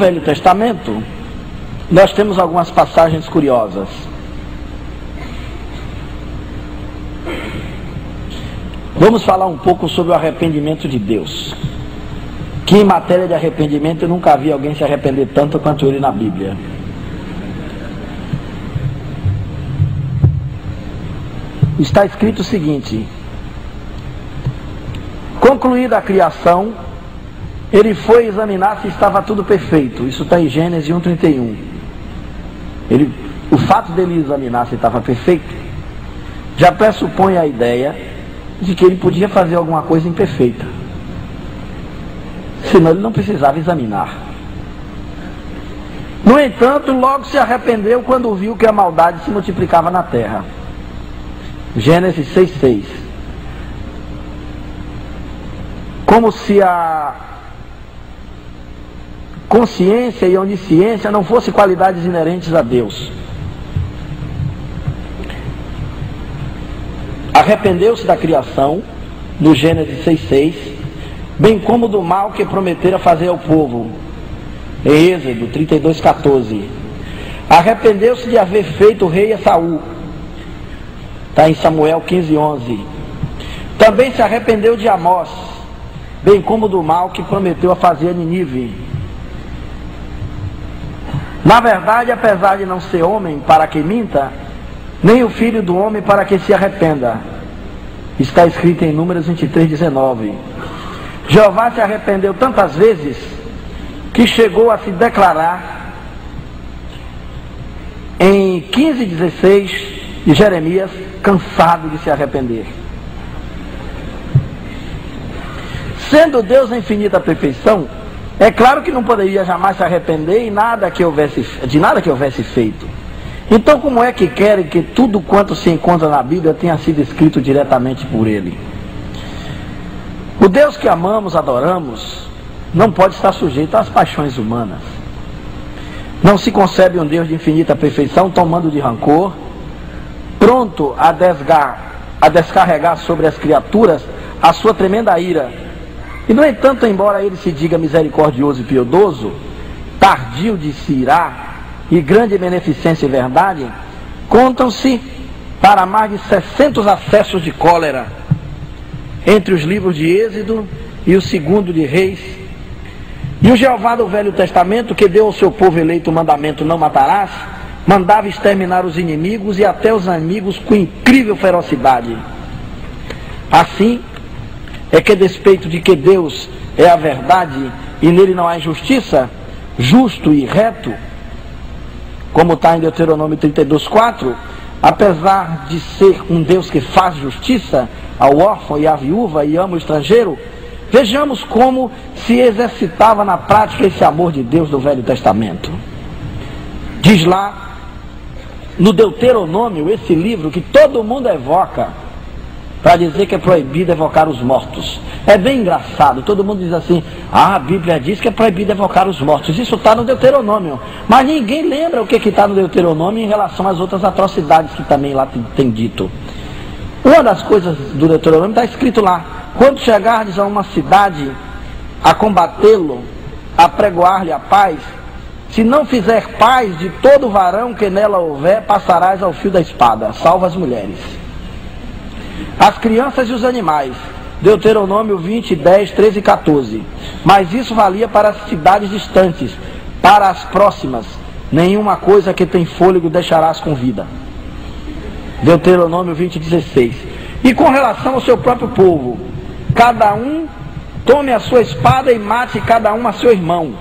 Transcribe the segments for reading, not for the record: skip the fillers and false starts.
Velho Testamento, nós temos algumas passagens curiosas. Vamos falar um pouco sobre o arrependimento de Deus, que em matéria de arrependimento eu nunca vi alguém se arrepender tanto quanto ele na Bíblia. Está escrito o seguinte: concluída a criação, ele foi examinar se estava tudo perfeito. Isso está em Gênesis 1:31. O fato dele examinar se estava perfeito já pressupõe a ideia de que ele podia fazer alguma coisa imperfeita, senão ele não precisava examinar. No entanto, logo se arrependeu quando viu que a maldade se multiplicava na terra. Gênesis 6:6. Como se a consciência e a onisciência não fossem qualidades inerentes a Deus. Arrependeu-se da criação, no Gênesis 6:6, bem como do mal que prometera fazer ao povo, em Êxodo 32:14. Arrependeu-se de haver feito o rei a Saul, está em Samuel 15:11. Também se arrependeu de Amós, bem como do mal que prometeu a fazer a Nínive. Na verdade, apesar de não ser homem para que minta, nem o filho do homem para que se arrependa. Está escrito em Números 23:19. Jeová se arrependeu tantas vezes que chegou a se declarar em 15:16 de Jeremias, cansado de se arrepender. Sendo Deus a infinita perfeição, é claro que não poderia jamais se arrepender de nada que houvesse feito. Então, como é que querem que tudo quanto se encontra na Bíblia tenha sido escrito diretamente por Ele? O Deus que amamos, adoramos, não pode estar sujeito às paixões humanas. Não se concebe um Deus de infinita perfeição tomando de rancor, pronto a descarregar sobre as criaturas a sua tremenda ira. E, no entanto, embora Ele se diga misericordioso e piedoso, tardio de se irar, e grande beneficência e verdade, contam-se para mais de 600 acessos de cólera entre os livros de Êxodo e o segundo de Reis. E o Jeová do Velho Testamento, que deu ao seu povo eleito o mandamento não matarás, mandava exterminar os inimigos e até os amigos com incrível ferocidade. Assim é que, a despeito de que Deus é a verdade e nele não há injustiça, justo e reto, como está em Deuteronômio 32:4, apesar de ser um Deus que faz justiça ao órfão e à viúva e ama o estrangeiro, vejamos como se exercitava na prática esse amor de Deus do Velho Testamento. Diz lá, no Deuteronômio, esse livro que todo mundo evoca, para dizer que é proibido evocar os mortos. É bem engraçado, todo mundo diz assim: a Bíblia diz que é proibido evocar os mortos. Isso está no Deuteronômio, mas ninguém lembra o que está no Deuteronômio em relação às outras atrocidades que também lá tem dito. Uma das coisas do Deuteronômio está escrito lá: quando chegardes a uma cidade a combatê-lo, a pregoar-lhe a paz, se não fizer paz de todo varão que nela houver, passarás ao fio da espada, salvo as mulheres, as crianças e os animais. Deuteronômio 20, 10, 13 e 14. Mas isso valia para as cidades distantes, para as próximas, nenhuma coisa que tem fôlego deixarás com vida. Deuteronômio 20, 16. E com relação ao seu próprio povo, cada um tome a sua espada e mate cada um a seu irmão,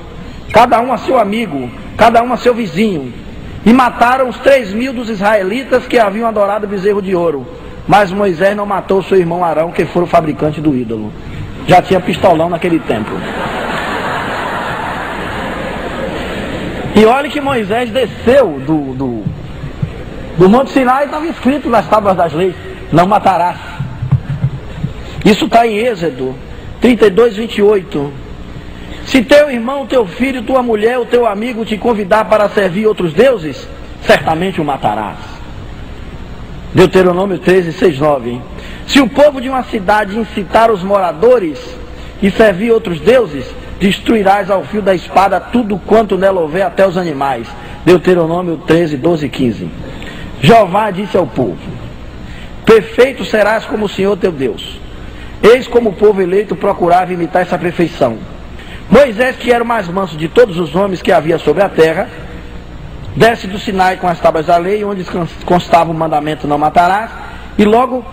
cada um a seu amigo, cada um a seu vizinho. E mataram os 3.000 dos israelitas que haviam adorado o bezerro de ouro. Mas Moisés não matou seu irmão Arão, que foi o fabricante do ídolo. Já tinha pistolão naquele tempo. E olha que Moisés desceu do Monte Sinai e estava escrito nas tábuas das leis: não matarás. Isso está em Êxodo 32, 28. Se teu irmão, teu filho, tua mulher, o teu amigo te convidar para servir outros deuses, certamente o matarás. Deuteronômio 13, 6, 9. Se o povo de uma cidade incitar os moradores e servir outros deuses, destruirás ao fio da espada tudo quanto nela houver, até os animais. Deuteronômio 13, 12 e 15. Jeová disse ao povo: perfeito serás como o Senhor teu Deus. Eis como o povo eleito procurava imitar essa perfeição. Moisés, que era o mais manso de todos os homens que havia sobre a terra, desce do Sinai com as tábuas da lei, onde constava o mandamento: não matarás, e logo,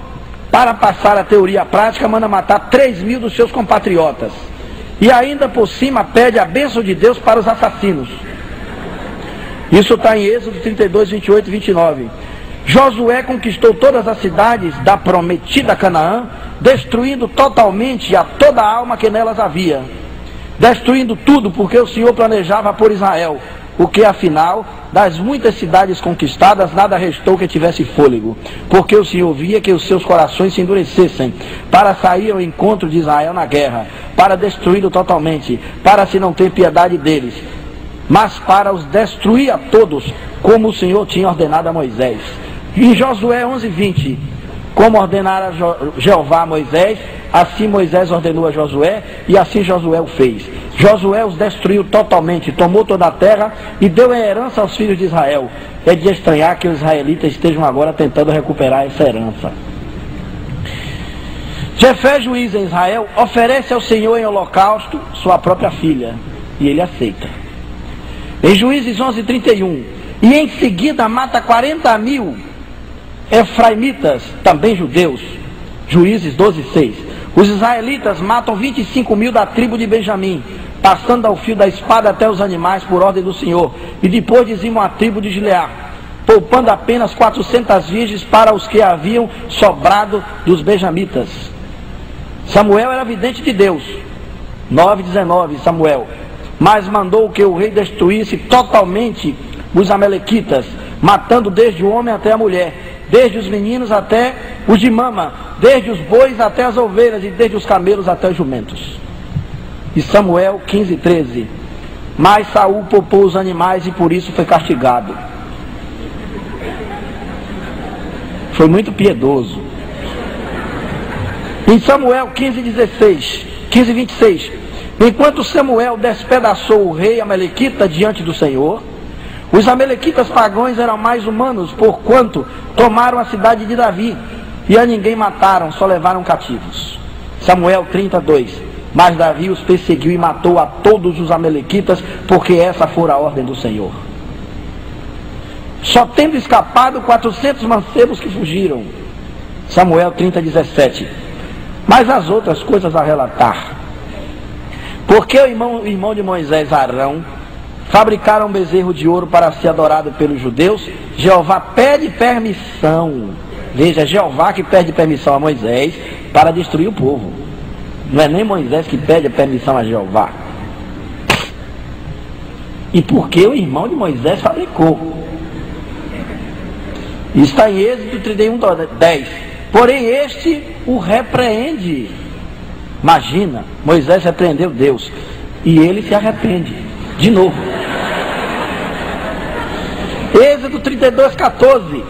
para passar a teoria à prática, manda matar 3.000 dos seus compatriotas. E ainda por cima pede a bênção de Deus para os assassinos. Isso está em Êxodo 32, 28 e 29. Josué conquistou todas as cidades da prometida Canaã, destruindo totalmente a toda a alma que nelas havia. Destruindo tudo, porque o Senhor planejava por Israel, o que afinal, das muitas cidades conquistadas, nada restou que tivesse fôlego, porque o Senhor via que os seus corações se endurecessem, para sair ao encontro de Israel na guerra, para destruí-lo totalmente, para se não ter piedade deles, mas para os destruir a todos, como o Senhor tinha ordenado a Moisés. Em Josué 11, 20, como ordenara Jeová a Moisés, assim Moisés ordenou a Josué, e assim Josué o fez. Josué os destruiu totalmente, tomou toda a terra e deu em herança aos filhos de Israel. É de estranhar que os israelitas estejam agora tentando recuperar essa herança. Jefé, juiz em Israel, oferece ao Senhor em holocausto sua própria filha, e ele aceita. Em Juízes 11:31, e em seguida mata 40.000 efraimitas, também judeus. Juízes 12:6. Os israelitas matam 25.000 da tribo de Benjamim, passando ao fio da espada até os animais por ordem do Senhor, e depois dizimam a tribo de Gileá, poupando apenas 400 virgens para os que haviam sobrado dos benjamitas. Samuel era vidente de Deus. 9:19 Samuel. Mas mandou que o rei destruísse totalmente os amalequitas, matando desde o homem até a mulher, desde os meninos até os de mama, desde os bois até as ovelhas, e desde os camelos até os jumentos. E Samuel 15:13. Mas Saul poupou os animais e por isso foi castigado. Foi muito piedoso. Em Samuel 15:26, enquanto Samuel despedaçou o rei amalequita diante do Senhor, os amalequitas pagãos eram mais humanos, porquanto tomaram a cidade de Davi, e a ninguém mataram, só levaram cativos. Samuel 30:2. Mas Davi os perseguiu e matou a todos os amalequitas, porque essa fora a ordem do Senhor. Só tendo escapado 400 mancebos que fugiram. Samuel 30:17. Mas as outras coisas a relatar. Porque o irmão de Moisés, Arão, fabricaram um bezerro de ouro para ser adorado pelos judeus, Jeová pede permissão. Veja, Jeová que pede permissão a Moisés para destruir o povo. Não é nem Moisés que pede a permissão a Jeová. E porque o irmão de Moisés fabricou. Está em Êxodo 31:10. Porém este o repreende. Imagina, Moisés repreendeu Deus e ele se arrepende de novo. Êxodo 32:14.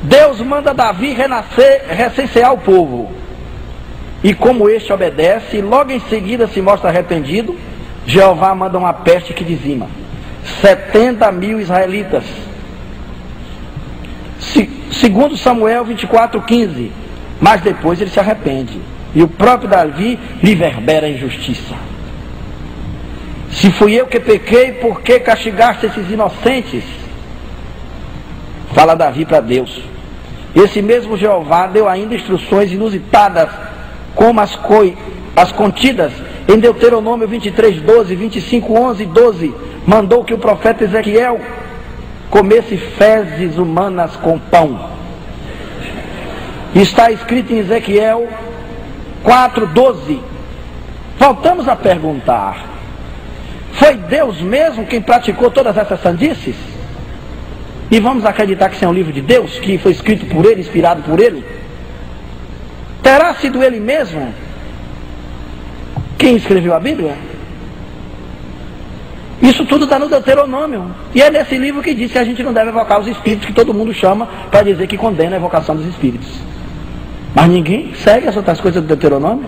Deus manda Davi recensear o povo. E como este obedece, e logo em seguida se mostra arrependido, Jeová manda uma peste que dizima 70.000 israelitas. Segundo Samuel 24:15. Mas depois ele se arrepende. E o próprio Davi lhe verbera a injustiça. Se fui eu que pequei, por que castigaste esses inocentes? Fala Davi para Deus. Esse mesmo Jeová deu ainda instruções inusitadas, como as contidas em Deuteronômio 23:12, 25:11 e 12. Mandou que o profeta Ezequiel comesse fezes humanas com pão. Está escrito em Ezequiel 4:12. Voltamos a perguntar: foi Deus mesmo quem praticou todas essas sandices? E vamos acreditar que isso é um livro de Deus, que foi escrito por ele, inspirado por ele? Terá sido ele mesmo quem escreveu a Bíblia? Isso tudo está no Deuteronômio. E é nesse livro que diz que a gente não deve evocar os espíritos, que todo mundo chama para dizer que condena a evocação dos espíritos. Mas ninguém segue as outras coisas do Deuteronômio.